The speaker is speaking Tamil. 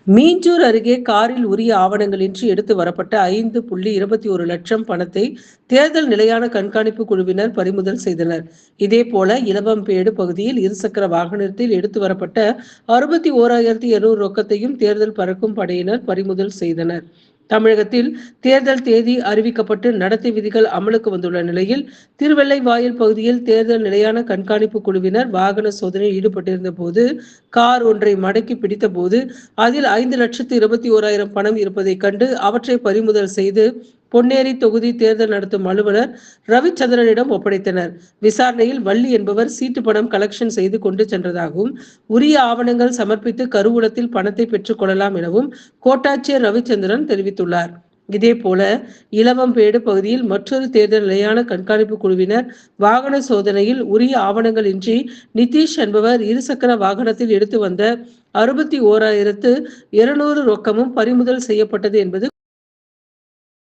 மீஞ்சூர் அருகே காரில் உரிய ஆவணங்களின்றி எடுத்து வரப்பட்ட 5.21 லட்சம் பணத்தை தேர்தல் நிலையான கண்காணிப்பு குழுவினர் பறிமுதல் செய்தனர். இதேபோல இலவம்பேடு பகுதியில் இருசக்கர வாகனத்தில் எடுத்து வரப்பட்ட 61,200 ரொக்கத்தையும் தேர்தல் பறக்கும் படையினர் பறிமுதல் செய்தனர். தமிழகத்தில் தேர்தல் தேதி அறிவிக்கப்பட்டு நடத்தை விதிகள் அமலுக்கு வந்துள்ள நிலையில் திருவெள்ளைவாயில் பகுதியில் தேர்தல் நிலையான கண்காணிப்பு குழுவினர் வாகன சோதனையில் ஈடுபட்டிருந்த போது கார் ஒன்றை மடக்கி பிடித்த போது அதில் 5,21,000 பணம் இருப்பதை கண்டு அவற்றை பறிமுதல் செய்து பொன்னேரி தொகுதி தேர்தல் நடத்தும் அலுவலர் ரவிச்சந்திரனிடம் ஒப்படைத்தனர். விசாரணையில் வள்ளி என்பவர் சீட்டு பணம் கலெக்ஷன் செய்து கொண்டு சென்றதாகவும் உரிய ஆவணங்கள் சமர்ப்பித்து கருவூலத்தில் பணத்தை பெற்றுக் கொள்ளலாம் எனவும் கோட்டாட்சியர் ரவிச்சந்திரன் தெரிவித்துள்ளார். இதேபோல இலவம்பேடு பகுதியில் மற்றொரு தேர்தல் நிலையான கண்காணிப்பு குழுவினர் வாகன சோதனையில் உரிய ஆவணங்கள் இன்றி நிதிஷ் என்பவர் இருசக்கர வாகனத்தில் எடுத்து வந்த 61,200 ரொக்கமும் பறிமுதல் செய்யப்பட்டது என்பது